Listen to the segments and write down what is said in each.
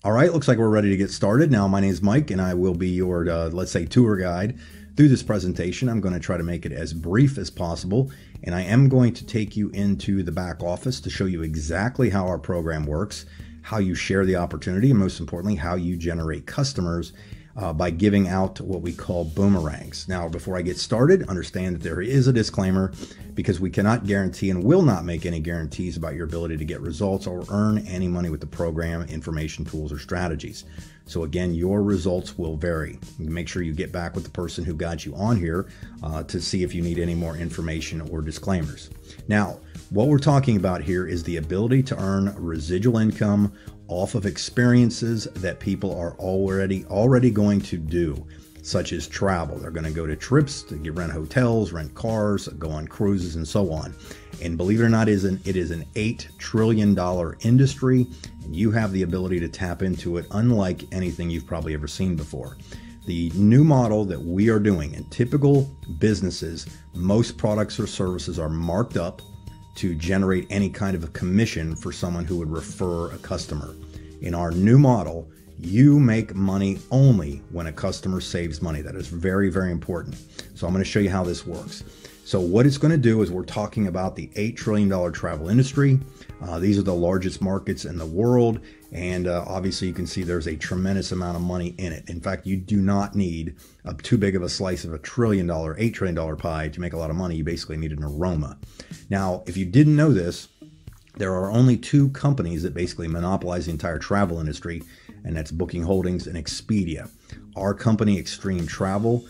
All right, looks like we're ready to get started. Now, my name is Mike, and I will be your, let's say, tour guide through this presentation. I'm going to try to make it as brief as possible, and I am going to take you into the back office to show you exactly how our program works, how you share the opportunity, and most importantly, how you generate customers by giving out what we call boomerangs. Now, before I get started, understand that there is a disclaimer because we cannot guarantee and will not make any guarantees about your ability to get results or earn any money with the program, information, tools, or strategies. So again, your results will vary. Make sure you get back with the person who got you on here to see if you need any more information or disclaimers. Now, what we're talking about here is the ability to earn residual income off of experiences that people are already going to do, such as travel. They're going to go to trips, to rent hotels, rent cars, go on cruises, and so on. And believe it or not, it is an $8 trillion industry, and you have the ability to tap into it unlike anything you've probably ever seen before. The new model that we are doing in typical businesses, most products or services are marked up to generate any kind of a commission for someone who would refer a customer. In our new model, you make money only when a customer saves money. That is very, very important. So I'm going to show you how this works. So what it's going to do is we're talking about the $8 trillion travel industry. These are the largest markets in the world. And obviously you can see there's a tremendous amount of money in it. In fact, you do not need too big of a slice of $8 trillion pie to make a lot of money. You basically need an aroma. Now, if you didn't know this, there are only two companies that basically monopolize the entire travel industry, and that's Booking Holdings and Expedia. Our company, Extreme Travel,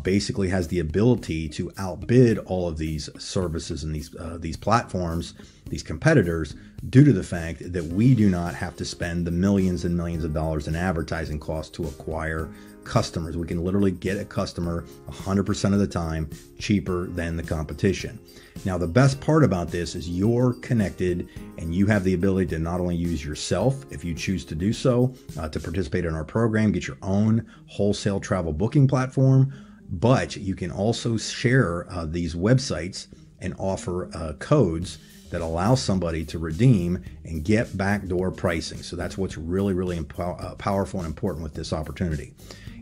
basically has the ability to outbid all of these services and these platforms, these competitors, due to the fact that we do not have to spend the millions and millions of dollars in advertising costs to acquire customers. We can literally get a customer 100% of the time cheaper than the competition. Now, the best part about this is you're connected and you have the ability to not only use yourself, if you choose to do so, to participate in our program, get your own wholesale travel booking platform, but you can also share these websites and offer codes that allow somebody to redeem and get backdoor pricing. So that's what's really, really powerful and important with this opportunity.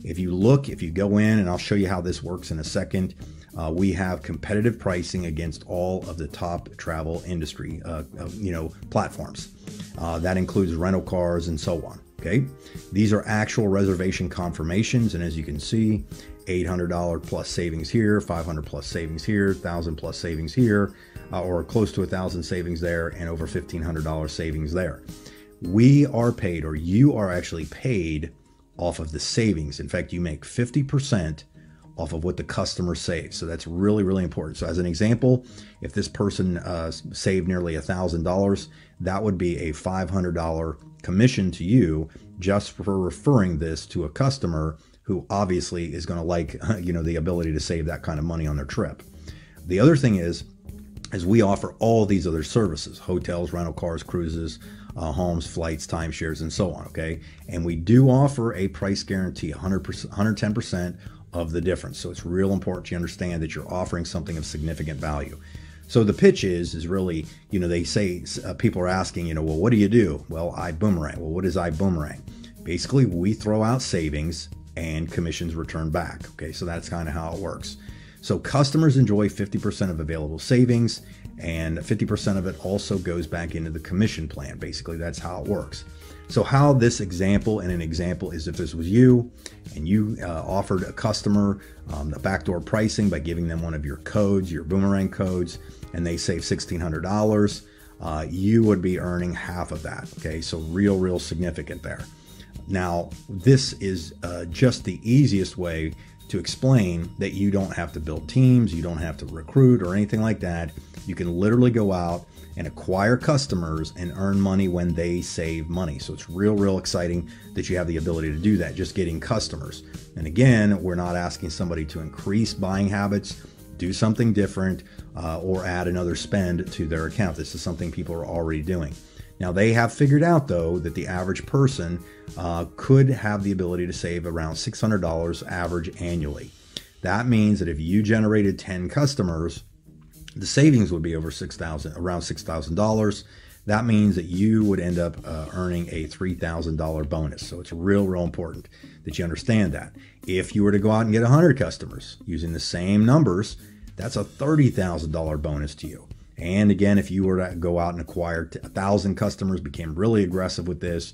If you go in, and I'll show you how this works in a second, we have competitive pricing against all of the top travel industry platforms. That includes rental cars and so on. Okay, these are actual reservation confirmations, and as you can see, $800 plus savings here, $500 plus savings here, $1,000 plus savings here, or close to $1,000 savings there, and over $1,500 savings there. We are paid, or you are actually paid off of the savings. In fact, you make 50% off of what the customer saves. So that's really, really important. So as an example, if this person saved nearly $1,000, that would be a $500 commission to you just for referring this to a customer who obviously is going to like, the ability to save that kind of money on their trip. The other thing is we offer all these other services: hotels, rental cars, cruises, homes, flights, timeshares, and so on. Okay, and we do offer a price guarantee, 100%, 110% of the difference. So it's real important you understand that you're offering something of significant value. So the pitch is really, they say, people are asking, well, what do you do? Well, Ibuumerang. Well, what is Ibuumerang? Basically, we throw out savings and commissions return back. Okay, so that's kind of how it works. So customers enjoy 50% of available savings, and 50% of it also goes back into the commission plan. Basically, that's how it works. So how this example, and an example is if this was you and you offered a customer the backdoor pricing by giving them one of your codes, your boomerang codes, and they save $1,600, you would be earning half of that. Okay, so real significant there. Now, this is just the easiest way to explain that you don't have to build teams, you don't have to recruit or anything like that. You can literally go out and acquire customers and earn money when they save money. So it's real exciting that you have the ability to do that, just getting customers. And again, we're not asking somebody to increase buying habits, do something different, or add another spend to their account. This is something people are already doing. Now, they have figured out, though, that the average person could have the ability to save around $600 average annually. That means that if you generated 10 customers, the savings would be over around $6,000. that means that you would end up earning a $3,000 bonus. So it's real important that you understand that. If you were to go out and get 100 customers using the same numbers, that's a $30,000 bonus to you. And again, if you were to go out and acquire 1,000 customers, became really aggressive with this,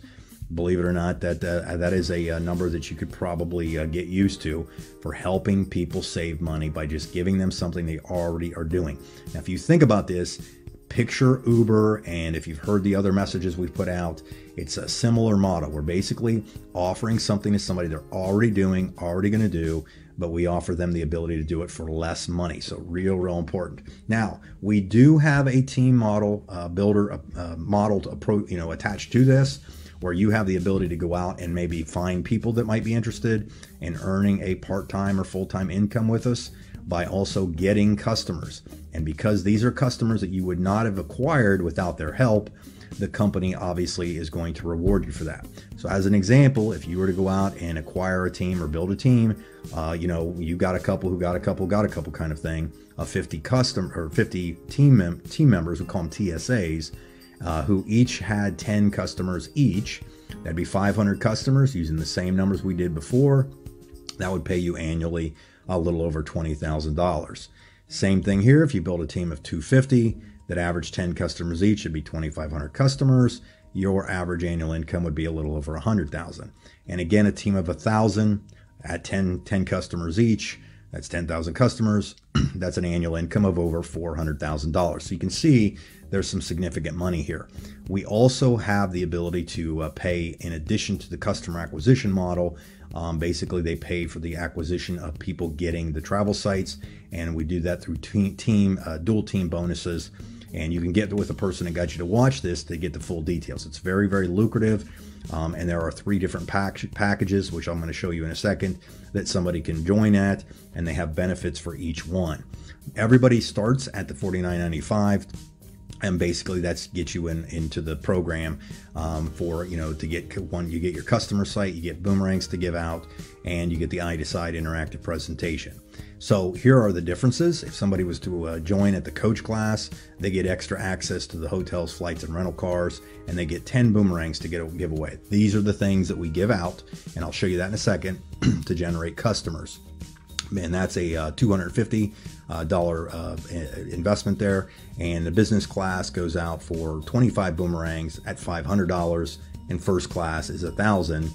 believe it or not, that is a number that you could probably get used to for helping people save money by just giving them something they already are doing. Now, if you think about this, picture Uber, and if you've heard the other messages we've put out, it's a similar model. We're basically offering something to somebody they're already doing, already going to do, but we offer them the ability to do it for less money. So real important. Now, we do have a team model builder modeled approach, attached to this, where you have the ability to go out and maybe find people that might be interested in earning a part-time or full-time income with us by also getting customers. And because these are customers that you would not have acquired without their help, the company obviously is going to reward you for that. So as an example, if you were to go out and acquire a team or build a team, you got a couple who got a couple kind of thing, of 50 team members, we call them TSAs, who each had 10 customers each. That'd be 500 customers using the same numbers we did before. That would pay you annually a little over $20,000. Same thing here. If you build a team of 250 that average 10 customers each, it'd be 2,500 customers. Your average annual income would be a little over 100,000. And again, a team of 1,000 at 10 customers each, that's 10,000 customers. That's an annual income of over $400,000. So you can see there's some significant money here. We also have the ability to pay in addition to the customer acquisition model. Basically, they pay for the acquisition of people getting the travel sites, and we do that through dual team bonuses. And you can get with the person that got you to watch this to get the full details. It's very lucrative. And there are 3 different packages, which I'm going to show you in a second, that somebody can join at, and they have benefits for each one. Everybody starts at the $49.95, and basically that's gets you into the program for, to get one, you get your customer site, you get boomerangs to give out, and you get the iDecide interactive presentation. So here are the differences. If somebody was to join at the coach class, they get extra access to the hotels, flights, and rental cars, and they get 10 boomerangs to give away. These are the things that we give out, and I'll show you that in a second, to generate customers. And that's a $250 investment there. And the business class goes out for 25 boomerangs at $500, and first class is $1,000.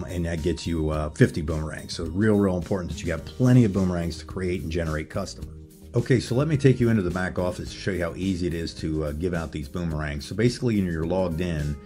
And that gets you 50 boomerangs. So real important that you have plenty of boomerangs to create and generate customers. Okay, so let me take you into the back office to show you how easy it is to give out these boomerangs. So basically, when you're logged in,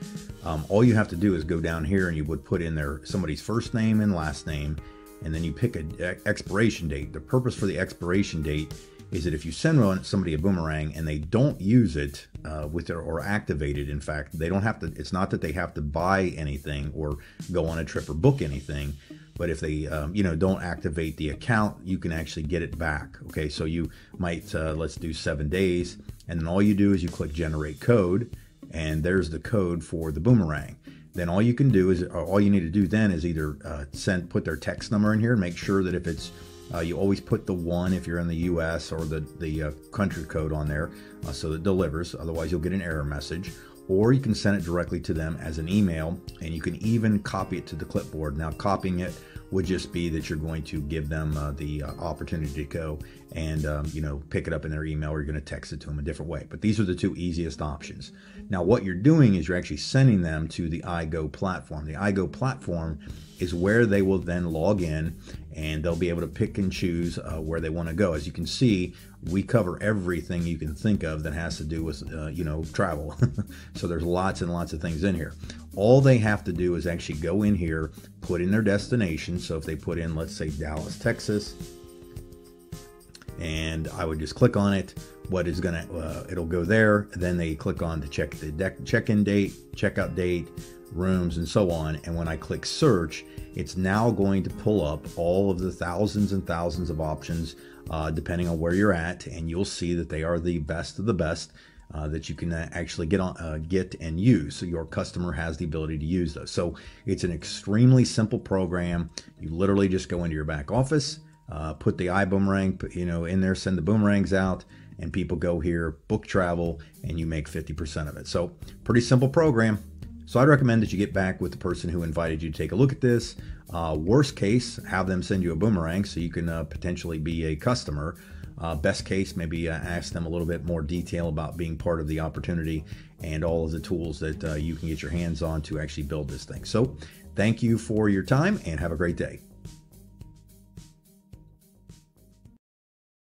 all you have to do is go down here and you would put in there somebody's first name and last name, and then you pick an expiration date. The purpose for the expiration date is that if you send somebody a boomerang and they don't use it or activate it, in fact, they don't have to, it's not that they have to buy anything or go on a trip or book anything, but if they, don't activate the account, you can actually get it back. Okay, so you might, let's do 7 days, and then all you do is you click generate code, and there's the code for the boomerang. Then all you can do is, all you need to do then is either put their text number in here and make sure that if it's, you always put the 1 if you're in the US, or the country code on there so that it delivers. Otherwise, you'll get an error message. Or you can send it directly to them as an email, and you can even copy it to the clipboard. Now, copying it would just be that you're going to give them the opportunity to go and pick it up in their email, or you're going to text it to them a different way. But these are the 2 easiest options. Now, what you're doing is you're actually sending them to the iGo platform. The iGo platform is where they will then log in, and they'll be able to pick and choose where they want to go. As you can see, we cover everything you can think of that has to do with travel. So there's lots and lots of things in here. All they have to do is actually go in here, put in their destination. So if they put in, let's say, Dallas, Texas, and I would just click on it, it'll go there. Then they click on to check the check-in date, checkout date, rooms, and so on. And when I click search, it's now going to pull up all of the thousands and thousands of options depending on where you're at, and you'll see that they are the best of the best that you can actually get and use. So your customer has the ability to use those. So it's an extremely simple program. You literally just go into your back office, put the iBoomerang in there, send the boomerangs out, and people go here, book travel, and you make 50% of it. So pretty simple program. So I'd recommend that you get back with the person who invited you to take a look at this. Worst case, have them send you a boomerang so you can potentially be a customer. Best case, maybe ask them a little bit more detail about being part of the opportunity and all of the tools that you can get your hands on to actually build this thing. So thank you for your time and have a great day.